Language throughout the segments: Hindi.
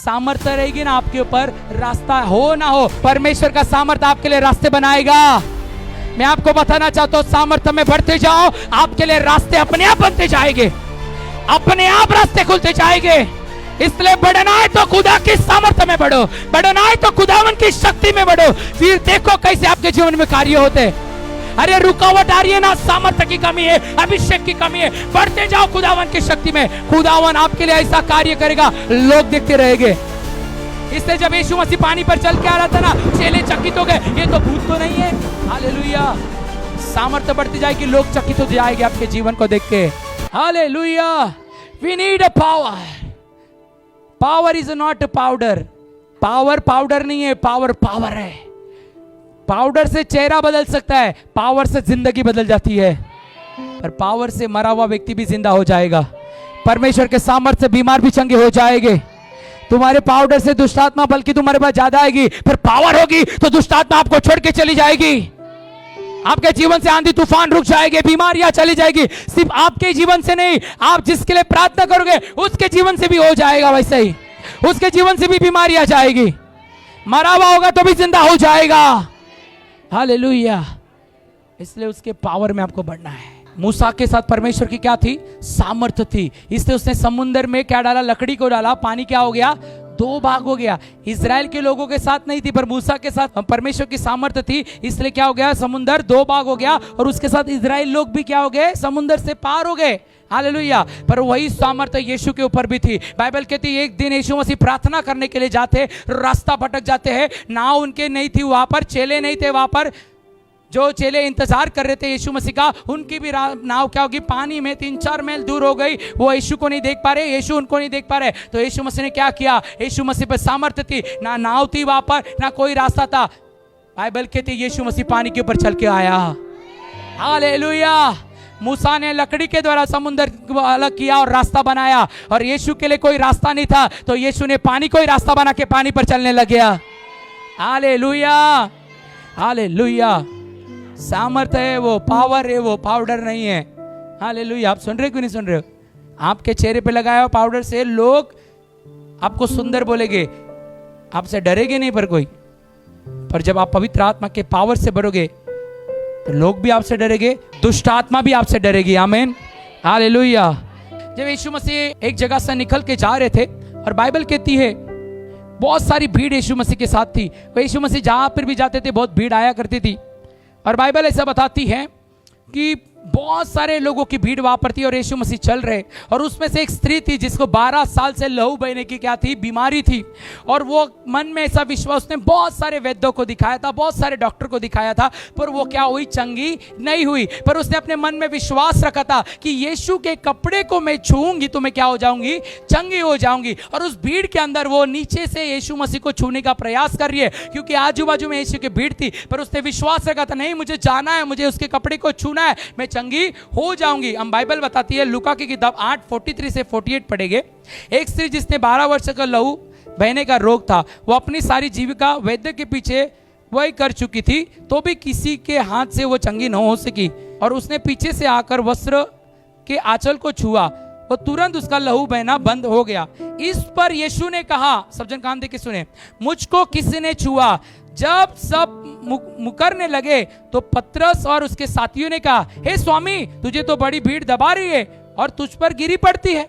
सामर्थ्य रहेगी ना आपके ऊपर, रास्ता हो ना हो, परमेश्वर का सामर्थ्य आपके लिए रास्ते बनाएगा। मैं आपको बताना चाहता हूं, सामर्थ्य में बढ़ते जाओ, आपके लिए रास्ते अपने आप बनते जाएंगे, अपने आप रास्ते खुलते जाएंगे। इसलिए बढ़ना है तो खुदा की सामर्थ्य में बढ़ो, बढ़ना है तो खुदावन की शक्ति में बढ़ो, फिर देखो कैसे आपके जीवन में कार्य होते हैं। अरे रुकावट आ रही है ना, सामर्थ्य की कमी है, अभिषेक की कमी है, बढ़ते जाओ खुदावन की शक्ति में, खुदावन आपके लिए ऐसा कार्य करेगा, लोग देखते रहेंगे। इसलिए जब यीशु मसीह पानी पर चल के आ रहा था ना, चेले चकित हो गए, ये तो भूत तो नहीं है। हालेलुया, सामर्थ्य बढ़ती जाएगी, लोग चकित हो जाएंगे आपके जीवन को देख के। Hallelujah, we need a power. Power is not powder, power powder नहीं है, पावर पावर है। पाउडर से चेहरा बदल सकता है, पावर से जिंदगी बदल जाती है। पर पावर से मरा हुआ व्यक्ति भी जिंदा हो जाएगा, परमेश्वर के सामर्थ्य से बीमार भी चंगे हो जाएंगे। तुम्हारे पाउडर से दुष्टात्मा बल्कि तुम्हारे पास ज्यादा आएगी, पर पावर होगी तो दुष्टात्मा आपको छोड़ के चली जाएगी, आपके जीवन से आंधी तूफान रुक जाएंगे, बीमारियां चली जाएगी। सिर्फ आपके जीवन से नहीं, आप जिसके लिए प्रार्थना करोगे उसके जीवन से भी हो जाएगा, वैसे ही उसके जीवन से भी बीमारियां जाएगी। मरा हुआ होगा तो भी जिंदा हो जाएगा। हालेलुया, इसलिए उसके पावर में आपको बढ़ना है। मूसा के साथ परमेश्वर की क्या थी? सामर्थ्य थी। इसलिए उसने समुद्र में क्या डाला? लकड़ी को डाला, पानी क्या हो गया? 2 भाग हो गया। इजराइल के लोगों के साथ नहीं थी, पर मूसा के साथ परमेश्वर की सामर्थ्य थी, इसलिए क्या हो गया? समुद्र 2 भाग हो गया, और उसके साथ इजराइल लोग भी क्या हो गए? समुद्र से पार हो गए। हालेलुया, पर वही सामर्थ्य यीशु के ऊपर भी थी। बाइबल कहती है एक दिन यीशु मसीह प्रार्थना करने के लिए जाते, रास्ता भटक जाते हैं, नाव उनके नहीं थी वहां पर, चेले नहीं थे वहां पर, जो चेले इंतजार कर रहे थे यीशु मसीह का, उनकी भी नाव क्या होगी? पानी में 3-4 मील दूर हो गई। वो यीशु को नहीं देख पा रहे, यीशु उनको नहीं देख पा रहे। तो यीशु मसीह ने क्या किया? यीशु मसीह पर सामर्थ्य थी, ना नाव थी वहां पर, ना कोई रास्ता था। बाइबल कहती है यीशु मसीह पानी के ऊपर चल के आया। हालेलुया, मूसा ने लकड़ी के द्वारा समुद्र को अलग किया और रास्ता बनाया, और यीशु के लिए कोई रास्ता नहीं था, तो यीशु ने पानी को ही रास्ता बना के पानी पर चलने लग गया। हालेलुया, हालेलुया, सामर्थ्य है वो, पावर है वो, पाउडर नहीं है। हालेलुया, आप सुन रहे क्यों नहीं सुन रहे हो? आपके चेहरे पे लगाया हुआ पाउडर से लोग आपको सुंदर बोलेंगे, आपसे डरेंगे नहीं पर कोई, पर जब आप पवित्र आत्मा के पावर से भरोगे तो लोग भी आपसे डरेंगे, दुष्ट आत्मा भी आपसे डरेगी। आमीन, हालेलुया। जब यीशु मसीह एक जगह से निकल के जा रहे थे, और बाइबल कहती है बहुत सारी भीड़ यीशु मसीह के साथ थी, वो यीशु मसीह जहां पर भी जाते थे बहुत भीड़ आया करती थी, और बाइबल ऐसा बताती है कि बहुत सारे लोगों की भीड़ वहां पर थी, और यीशु मसीह चल रहे, और उसमें से एक स्त्री थी जिसको 12 साल से लहू बहने की क्या थी? बीमारी थी। और वो मन में ऐसा विश्वास, उसने बहुत सारे वैद्यों को दिखाया था, बहुत सारे डॉक्टर को दिखाया था, पर वो क्या हुई? चंगी नहीं हुई। पर उसने अपने मन में विश्वास रखा था कि यीशु के कपड़े को मैं छूऊंगी तो मैं क्या हो जाऊंगी? चंगी हो जाऊंगी। और उस भीड़ के अंदर वो नीचे से यीशु मसीह को छूने का प्रयास कर रही है, क्योंकि आजू बाजू में यीशु की भीड़ थी, पर उसने विश्वास रखा था नहीं, मुझे जाना है, मुझे उसके कपड़े को छूना है, मैं चंगी हो जाऊंगी। हम बाइबल बताती है, लूका की किताब 8:43 से 48 पढ़ेंगे। एक स्त्री जिसने 12 वर्ष का लहू बहने का रोग था, वो अपनी सारी जीविका वैद्य के पीछे वही कर चुकी थी, तो भी किसी के हाथ से वो चंगी न हो सकी, और उसने पीछे से आकर वस्त्र के आंचल को छुआ, वो तुरंत उसका लहू बहना बंद हो गया। इस पर यीशु ने कहा, सब जन कान दे के सुने, मुझको किसी ने छुआ। जब सब मुकरने लगे तो पतरस और उसके साथियों ने कहा, हे स्वामी, तुझे तो बड़ी भीड़ दबा रही है और तुझ पर गिरी पड़ती है।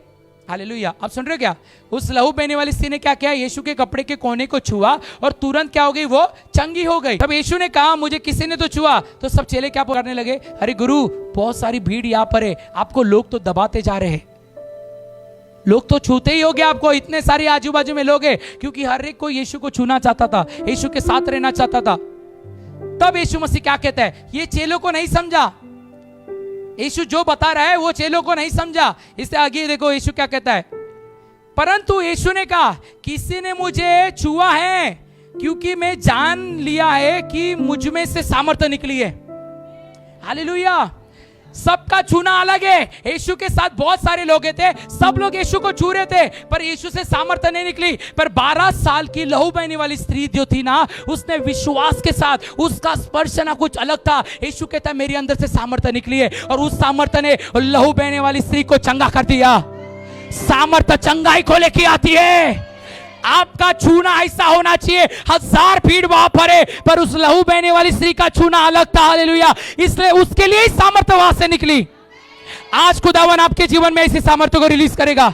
हालेलुया, आप सुन रहे हो क्या? उस लहू बहने वाली स्त्री ने क्या किया? यीशु के कपड़े के कोने को छुआ, और तुरंत क्या हो गई? वो चंगी हो गई। तब यीशु ने कहा, मुझे किसी ने तो छुआ। तो सब चेले क्या करने लगे? अरे गुरु, बहुत सारी भीड़ यहाँ पर है, आपको लोग तो दबाते जा रहे हैं, लोग तो छूते ही हो गए आपको, इतने सारे आजू बाजू में लोग हैं, क्योंकि हर एक कोई यीशु को छूना चाहता था, यीशु के साथ रहना चाहता था। तब यीशु मसीह क्या कहता है? ये चेलों को नहीं समझा, यीशु जो बता रहा है वो चेलों को नहीं समझा। इससे आगे देखो यीशु क्या कहता है, परंतु यीशु ने कहा, किसी ने मुझे छुआ है, क्योंकि मैं जान लिया है कि मुझ में से सामर्थ्य निकली है। हालेलुया, सबका छूना अलग है। यीशु के साथ बहुत सारे लोग थे, सब लोग यीशु को छू रहे थे, पर यीशु से सामर्थ्य नहीं निकली। पर 12 साल की लहू बहने वाली स्त्री जो थी ना, उसने विश्वास के साथ, उसका स्पर्श ना कुछ अलग था। यीशु कहता है, मेरे अंदर से सामर्थ्य निकली है, और उस सामर्थ्य ने लहू बहने वाली स्त्री को चंगा कर दिया। सामर्थ्य चंगाई को लेके आती है। आपका छूना ऐसा होना चाहिए 1000 फीट वहां पर है, पर उस लहू बहने वाली स्त्री का छूना अलग था। हालेलुया। इसलिए उसके लिए ही सामर्थ्य वहां से निकली। आज खुदावन आपके जीवन में ऐसी सामर्थ्य को रिलीज करेगा।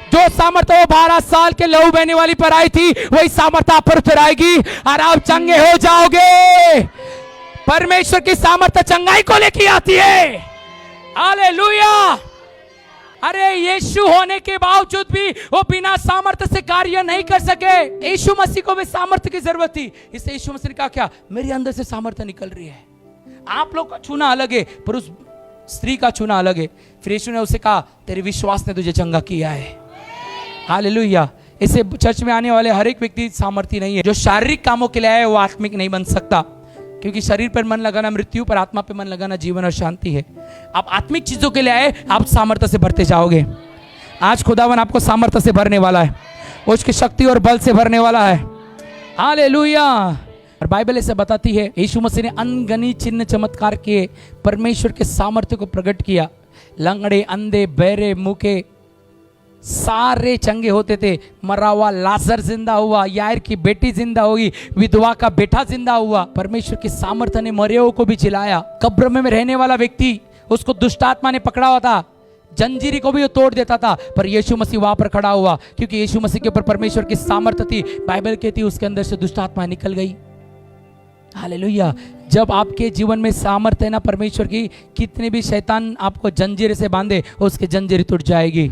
जो सामर्थ्य वो 12 साल के लहू बहने वाली पर आई थी, वही सामर्थ्य आप पर फिर आएगी और आप चंगे हो जाओगे। परमेश्वर की सामर्थ्य चंगाई को लेके आती है। हालेलुया। अरे यीशु होने के बावजूद भी वो बिना सामर्थ्य से कार्य नहीं कर सके। यीशु मसीह को भी सामर्थ्य की जरूरत थी, इसलिए यीशु मसीह ने कहा क्या, मेरे अंदर से सामर्थ्य निकल रही है। आप लोग का छूना अलग है, पर उस स्त्री का छूना अलग है। फिर यीशु ने उसे कहा, तेरे विश्वास ने तुझे चंगा किया है। हालेलुया। इसे चर्च में आने वाले हर एक व्यक्ति सामर्थ्य नहीं है। जो शारीरिक कामों के लिए आए वो आत्मिक नहीं बन सकता, क्योंकि शरीर पर मन लगाना मृत्यु, पर आत्मा पे मन लगाना जीवन और शांति है। आप आत्मिक चीजों के लिए आए, आप सामर्थ्य से भरते जाओगे। आज खुदावन आपको सामर्थ्य से भरने वाला है, उसकी शक्ति और बल से भरने वाला है। हालेलुया। और बाइबल ऐसे बताती है, यीशु मसीह ने अनगिनत चिन्ह चमत्कार किए, परमेश्वर के सामर्थ्य को प्रकट किया। लंगड़े, अंधे, बहरे, मूके सारे चंगे होते थे। मरा हुआ लाजर जिंदा हुआ, यायर की बेटी जिंदा हुई, विधवा का बेटा जिंदा हुआ। परमेश्वर की सामर्थ्य ने मरे हुए को भी जिलाया। कब्र में रहने वाला व्यक्ति, उसको दुष्ट आत्मा ने पकड़ा हुआ था, जंजीरी को भी वो तोड़ देता था, पर यीशु मसीह वहां पर खड़ा हुआ, क्योंकि यीशु मसीह के ऊपर परमेश्वर की सामर्थ्य थी। बाइबल कहती उसके अंदर से दुष्ट आत्मा निकल गई। हालेलुया। जब आपके जीवन में सामर्थ्य है ना परमेश्वर की, कितने भी शैतान आपको जंजीर से बांधे, उसकी जंजीर टूट जाएगी।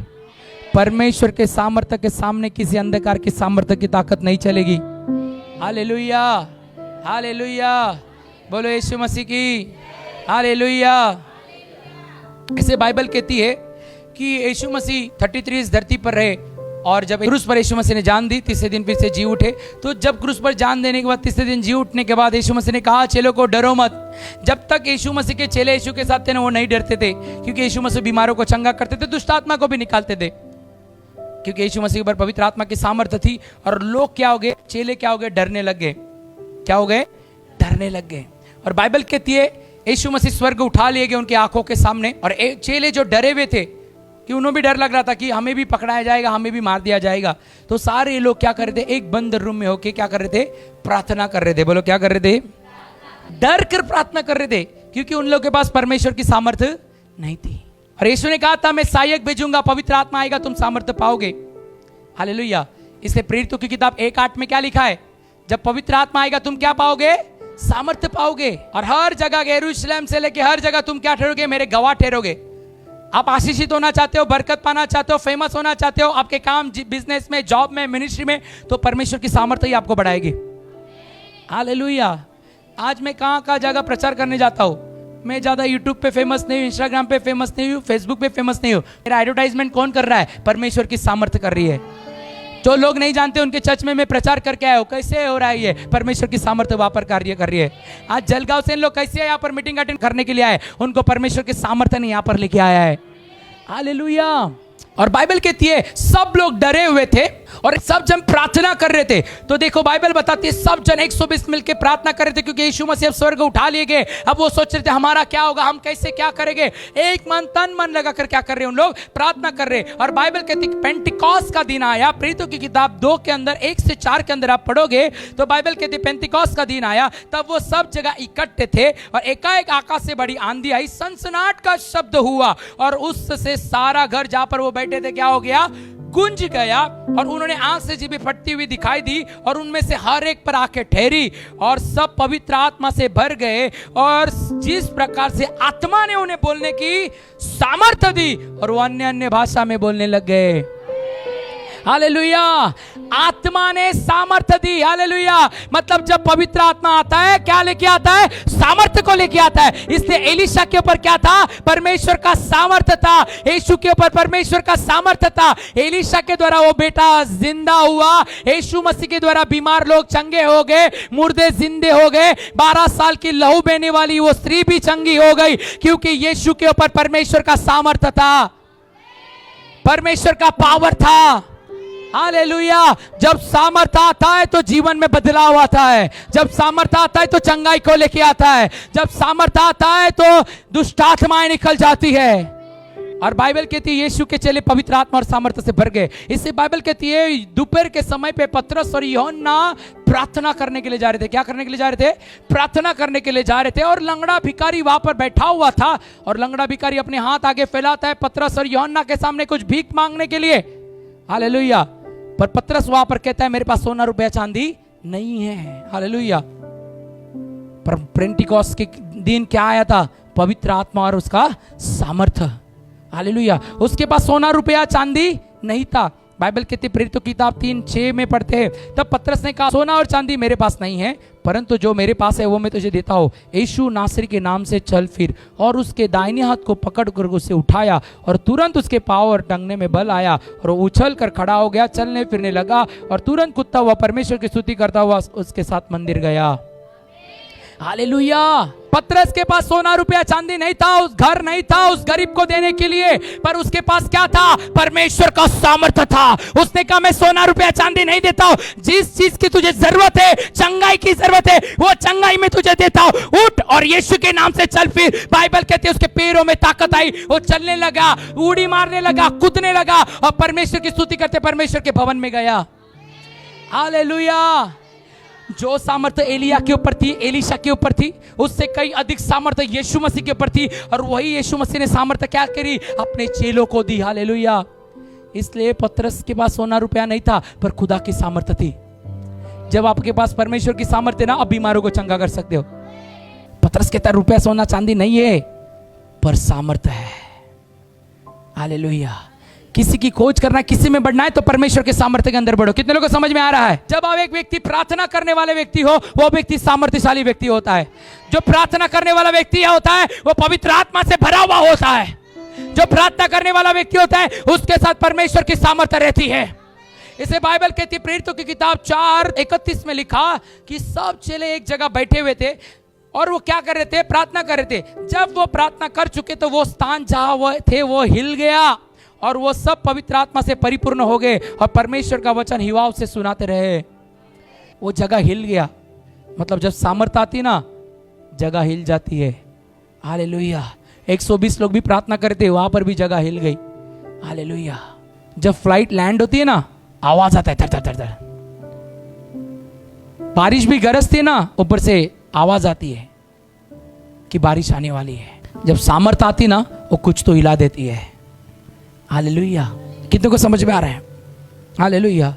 परमेश्वर के सामर्थ्य के सामने किसी अंधकार की सामर्थ्य की ताकत नहीं चलेगी। हालेलुया। हालेलुया। बोलो यीशु मसीह की। हालेलुया। ऐसे बाइबल कहती है कि यीशु मसीह 33 इस धरती पर रहे, और जब क्रूस पर यीशु मसीह ने जान दी, तीसरे दिन फिर से जी उठे। तो जब क्रूस पर जान देने के बाद तीसरे दिन जी उठने के बाद यीशु मसीह ने कहा, चेलों को डरो मत। जब तक यीशु मसीह के चेले यीशु के साथ थे ना, वो नहीं डरते थे, क्योंकि यीशु मसीह बीमारों को चंगा करते थे, दुष्ट आत्मा को भी निकालते थे, क्योंकि यीशु मसीह पर पवित्र आत्मा की सामर्थ्य थी। और लोग क्या हो गए, चेले क्या हो गए, डरने लग गए। क्या हो गए, डरने लग गए। और बाइबल कहती है यीशु मसीह स्वर्ग उठा लिए गए उनकी आंखों के सामने, और चेले जो डरे हुए थे, कि उन्हें भी डर लग रहा था कि हमें भी पकड़ाया जाएगा, हमें भी मार दिया जाएगा, तो सारे लोग क्या कर रहे थे, एक बंद रूम में होके क्या कर रहे थे, प्रार्थना कर रहे थे। बोलो क्या कर रहे थे, डर कर प्रार्थना कर रहे थे, क्योंकि उन लोगों के पास परमेश्वर की सामर्थ्य नहीं थी। और यीशु ने कहा था, मैं सहायक भेजूंगा, पवित्र आत्मा आएगा, तुम सामर्थ्य पाओगे। हालेलुया। इसलिए प्रेरितों की किताब 1:8 में क्या लिखा है, जब पवित्र आत्मा आएगा तुम क्या पाओगे, सामर्थ्य पाओगे। और हर जगह, यरूशलेम से लेके हर जगह तुम क्या ठहरोगे, मेरे गवाह ठहरोगे। आप आशीषित होना चाहते हो, बरकत पाना चाहते हो, फेमस होना चाहते हो, आपके काम, बिजनेस में, जॉब में, मिनिस्ट्री में, तो परमेश्वर की सामर्थ्य ही आपको बढ़ाएगी। हालेलुया। आज मैं कहाँ जगह प्रचार करने जाता हूँ, मैं ज्यादा यूट्यूब पे फेमस नहीं हूँ, इंस्टाग्राम पे फेमस नहीं हूँ, फेसबुक पे फेमस नहीं हूँ। मेरा एडवर्टाइजमेंट कौन कर रहा है, परमेश्वर की सामर्थ्य कर रही है। जो लोग नहीं जानते उनके चर्च में मैं प्रचार करके आया हूँ। कैसे हो रहा है ये, परमेश्वर की सामर्थ्य वहां पर कार्य कर रही है। आज जलगांव से लोग कैसे यहाँ पर मीटिंग अटेंड करने के लिए आए, उनको परमेश्वर की सामर्थ्य ने यहाँ पर लेके आया है। हालेलुया। और बाइबल कहती है सब लोग डरे हुए थे और सब जन प्रार्थना कर रहे थे। तो देखो बाइबल बताती है सब जन 120 मिलकर प्रार्थना कर रहे थे, क्योंकि यीशु मसीह स्वर्ग उठा लिए गए। अब वो सोच रहे थे हमारा क्या होगा, हम कैसे क्या करेंगे। एक मन तन मन लगा कर क्या कर रहे हैं, उन लोग प्रार्थना कर रहे। और बाइबल कहती है पेंटिकॉस्ट का दिन आया। प्रेरितों की किताब 2 के अंदर 1 से 4 के अंदर आप पढ़ोगे तो बाइबल कहती है पेंटिकॉस्ट का दिन आया, तब वो सब जगह इकट्ठे थे और एकाएक आकाश से बड़ी आंधी आई, सनसनाहट का शब्द हुआ और उससे सारा घर जहां पर वो बैठे थे क्या हो गया, गूंज गया। और उन्होंने आंख से जीभें फटती हुई दिखाई दी और उनमें से हर एक पर आंखें ठहरी और सब पवित्र आत्मा से भर गए। और जिस प्रकार से आत्मा ने उन्हें बोलने की सामर्थ्य दी और वो अन्य अन्य भाषा में बोलने लग गए। हालेलुया। आत्मा ने सामर्थ्य दी। हालेलुया। मतलब जब पवित्र आत्मा आता है क्या लेके आता है, सामर्थ्य को लेके आता है। इसलिए एलीशा के ऊपर क्या था, परमेश्वर का सामर्थ्य था। यीशु के ऊपर परमेश्वर का सामर्थ्य था। एलीशा के द्वारा वो बेटा जिंदा हुआ। यीशु मसीह के द्वारा बीमार लोग चंगे हो गए, मुर्दे जिंदे हो गए। 12 साल की लहू बहने वाली वो स्त्री भी चंगी हो गई, क्योंकि यीशु के ऊपर परमेश्वर का सामर्थ्य था, परमेश्वर का पावर था। हालेलुया। जब सामर्थ्य आता है तो जीवन में बदलाव आता है। जब सामर्थ्य आता है तो चंगाई को लेके आता है। जब सामर्थ्य आता है तो दुष्ट आत्माएं निकल जाती है। और बाइबल कहती है यीशु के चेले पवित्र आत्मा और सामर्थ्य से भर गए। इससे बाइबल कहती है दोपहर के समय पे पतरस और यूहन्ना प्रार्थना करने के लिए जा रहे थे। क्या करने के लिए जा रहे थे? प्रार्थना करने के लिए जा रहे थे। और लंगड़ा भिखारी वहां पर बैठा हुआ था और लंगड़ा भिखारी अपने हाथ आगे फैलाता है पतरस और यूहन्ना के सामने कुछ भीख मांगने के लिए। हालेलुया। पर पतरस वहां पर कहता है मेरे पास सोना रुपया चांदी नहीं है। हालेलुया। पर पेंटिकॉस्ट के दिन क्या आया था? पवित्र आत्मा और उसका सामर्थ्य। हालेलुया। उसके पास सोना रुपया चांदी नहीं था। बाइबल कहती प्रेरितों की किताब 3:6 में पढ़ते हैं, तब पतरस ने कहा सोना और चांदी मेरे पास नहीं है, परंतु जो मेरे पास है वो मैं तुझे देता हूं। यीशु नासरी के नाम से चल फिर। और उसके दाहिने हाथ को पकड़ कर उसे उठाया और तुरंत उसके पांव और टंगने में बल आया और वो उछल कर खड़ा हो गया, चलने फिरने लगा और तुरंत कूदता हुआ परमेश्वर की स्तुति करता हुआ उसके साथ मंदिर गया। हालेलुया। पतरस के पास सोना रुपया चांदी नहीं था, उस घर नहीं था उस गरीब को देने के लिए, पर उसके पास क्या था? परमेश्वर का सामर्थ्य था। उसने कहा मैं सोना रुपया चांदी नहीं देता हूं, जिस चीज की तुझे जरूरत है, चंगाई की जरूरत है, वो चंगाई में तुझे देता हूं। उठ और यीशु के नाम से चल फिर। बाइबल कहती है उसके पैरों में ताकत आई, वो चलने लगा, उड़ी मारने लगा, कूदने लगा और परमेश्वर की स्तुति करते परमेश्वर के भवन में गया। हालेलुया। जो सामर्थ्य एलिया के ऊपर थी, एलीशा के ऊपर थी, उससे कई अधिक सामर्थ्य यीशु मसीह के ऊपर थी। और वही यीशु मसीह ने सामर्थ्य क्या करी? अपने चेलों को दी। हालेलुया। इसलिए पतरस के पास सोना रुपया नहीं था, पर खुदा की सामर्थ्य थी। जब आपके पास परमेश्वर की सामर्थ्य ना, आप बीमारों को चंगा कर सकते हो। पतरस कहता है रुपया सोना चांदी नहीं है, पर सामर्थ्य है। हालेलुया। किसी की खोज करना है, किसी में बढ़ना है तो परमेश्वर के सामर्थ्य के अंदर बढ़ो। कितने लोगों को समझ में आ रहा है? जब आप एक व्यक्ति प्रार्थना करने वाले व्यक्ति हो, वो व्यक्ति सामर्थ्यशाली व्यक्ति होता है। जो प्रार्थना करने वाला व्यक्ति होता है वो पवित्र आत्मा से भरा हुआ होता है। जो प्रार्थना करने वाला व्यक्ति होता है उसके साथ परमेश्वर की सामर्थ्य रहती है। इसे बाइबल कहती है प्रेरितों की किताब 4:31 में लिखा कि सब चेले एक जगह बैठे हुए थे और वो क्या कर रहे थे? प्रार्थना कर रहे थे। जब वो प्रार्थना कर चुके तो वो स्थान जहां वो थे वो हिल गया और वो सब पवित्र आत्मा से परिपूर्ण हो गए और परमेश्वर का वचन हिवाव से सुनाते रहे। वो जगह हिल गया। मतलब जब सामर्थ आती ना, जगह हिल जाती है। हालेलुया। 120 लोग भी प्रार्थना करते, वहां पर भी जगह हिल गई। हालेलुया। जब फ्लाइट लैंड होती है ना, आवाज आता है थर थर थर थर। बारिश भी गरजती है ना, ऊपर से आवाज आती है कि बारिश आने वाली है। जब सामर्थ आती ना, वो कुछ तो हिला देती है। हालेलुया। कितनों को समझ में आ रहा है? हालेलुया।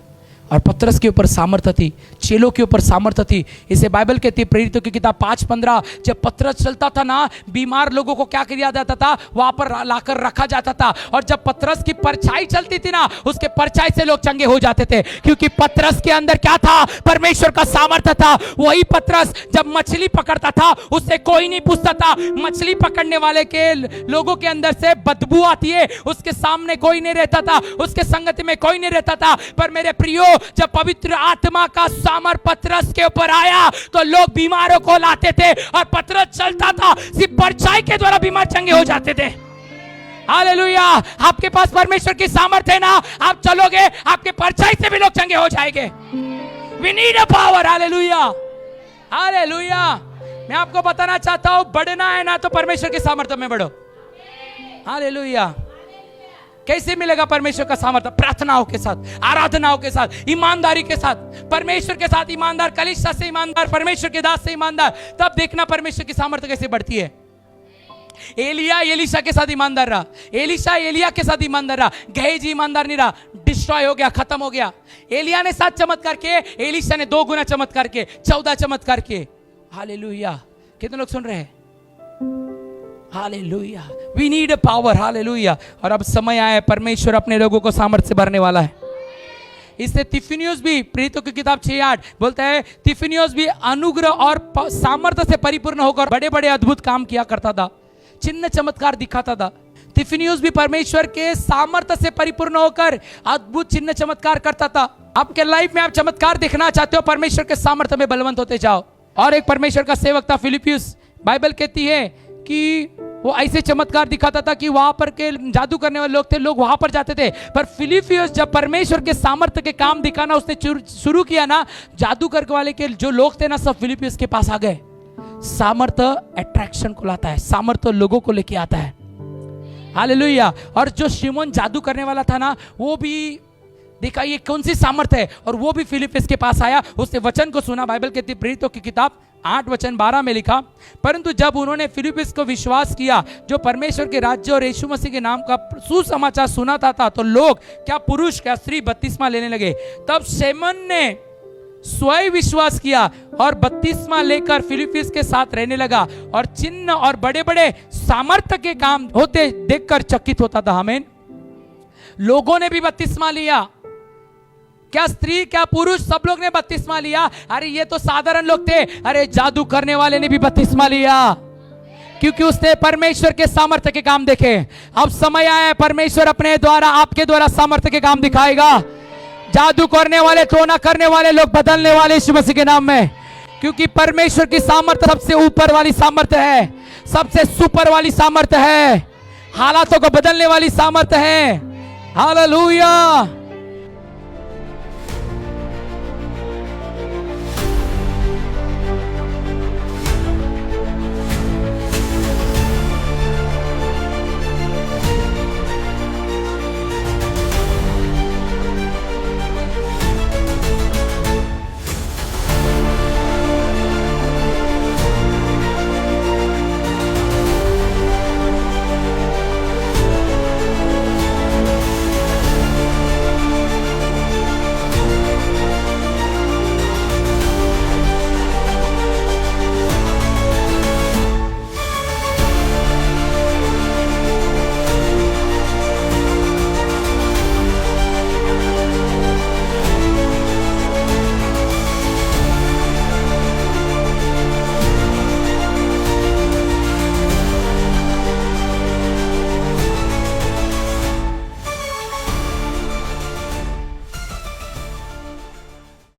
और पतरस के ऊपर सामर्थ्य थी, चेलों के ऊपर सामर्थ्य थी। इसे बाइबल कहती है प्रेरितों की किताब 5:15, जब पतरस चलता था ना, बीमार लोगों को क्या किया जाता था? वहां पर लाकर रखा जाता था। और जब पतरस की परछाई चलती थी ना, उसके परछाई से लोग चंगे हो जाते थे, क्योंकि पतरस के अंदर क्या था? परमेश्वर का सामर्थ्य था। वही पतरस जब मछली पकड़ता था, उससे कोई नहीं पूछता था। मछली पकड़ने वाले के लोगों के अंदर से बदबू आती है, उसके सामने कोई नहीं रहता था, उसके संगति में कोई नहीं रहता था। पर मेरे प्रियो, जब पवित्र आत्मा का सामर्थ पतरस के ऊपर आया तो लोग बीमारों को लाते थे और पतरस चलता था, सिर्फ परछाई के द्वारा बीमार चंगे हो जाते थे। हालेलुया। आपके पास परमेश्वर की सामर्थ है ना, आप चलोगे, आपके परछाई से भी लोग चंगे हो जाएंगे। We need a power. Hallelujah. Hallelujah. मैं आपको बताना चाहता हूं, बढ़ना है ना तो परमेश्वर की सामर्थ्य में बढ़ो। हालेलुया। कैसे मिलेगा परमेश्वर का सामर्थ्य? प्रार्थनाओं के साथ, आराधनाओं के साथ, ईमानदारी के साथ, परमेश्वर के साथ ईमानदार, कलीसिया से ईमानदार, परमेश्वर के दास से ईमानदार, तब देखना परमेश्वर की सामर्थ्य कैसे बढ़ती है। एलिया एलीशा के साथ ईमानदार रहा, एलीशा एलिया के साथ ईमानदार रहा, गेहजी ईमानदार नहीं रहा, डिस्ट्रॉय हो गया, खत्म हो गया। एलिया ने 7 चमत्कार किए, एलीशा ने 2 गुना चमत्कार किए, 14 चमत्कार किए। हालेलुया। कितने लोग सुन रहे हैं? Hallelujah. We need a power. Hallelujah. और अब समय आया, परमेश्वर अपने लोगों को सामर्थ्य से भरने वाला है। इससे तिफिनियुस भी प्रेरितों की किताब 6:8 बोलता है, तिफिनियुस भी अनुग्रह और सामर्थ्य से परिपूर्ण होकर बड़े बड़े अद्भुत काम किया करता था, चिन्ह चमत्कार दिखाता था। तिफिनियुस भी परमेश्वर के सामर्थ्य से परिपूर्ण होकर अद्भुत चिन्ह चमत्कार करता था। आपके लाइफ में आप चमत्कार देखना चाहते हो, परमेश्वर के सामर्थ्य में बलवंत होते जाओ। और एक परमेश्वर का सेवक था फिलिपियुस, बाइबल कहती है कि वो ऐसे चमत्कार दिखाता था कि वहां पर के जादू करने वाले लोग थे, लोग वहां पर जाते थे। पर फिलिपियुस जब परमेश्वर के सामर्थ्य के काम दिखाना उसने शुरू किया ना, जादू करने वाले के जो लोग थे ना, सब फिलिपियुस के पास आ गए। सामर्थ्य अट्रैक्शन को लाता है, सामर्थ्य लोगों को लेके आता है। हालेलुया। और जो शिमोन जादू करने वाला था ना, वो भी देखा ये कौन सी सामर्थ है, और वो भी फिलिप्पुस के पास आया, उसने वचन को सुना। बाइबल कहती है प्रेरितों की किताब 8:12 में लिखा, परंतु जब उन्होंने फिलिप्पुस को विश्वास किया जो परमेश्वर के राज्य और यीशु मसीह के नाम का सुसमाचार सुनाता था, तो लोग क्या पुरुष क्या स्त्री बपतिस्मा लेने लगे। तब शिमोन ने स्वयं विश्वास किया और बपतिस्मा लेकर फिलिप्पुस के साथ रहने लगा, और चिन्ह और बड़े बड़े सामर्थ्य के काम होते देखकर चकित होता था। आमीन। लोगों ने भी बपतिस्मा लिया, क्या स्त्री क्या पुरुष, सब लोग ने बपतिस्मा लिया। अरे ये तो साधारण लोग थे, अरे जादू करने वाले ने भी बपतिस्मा लिया, क्योंकि उसने परमेश्वर के सामर्थ्य के काम देखे। अब समय आया है, परमेश्वर अपने द्वारा आपके द्वारा सामर्थ्य के काम दिखाएगा। जादू करने वाले, टोना करने वाले लोग बदलने वाले यीशु मसीह के नाम में, क्योंकि परमेश्वर की सामर्थ्य सबसे ऊपर वाली सामर्थ्य है, सबसे सुपर वाली सामर्थ्य है, हालातों को बदलने वाली सामर्थ्य है। हालेलुया।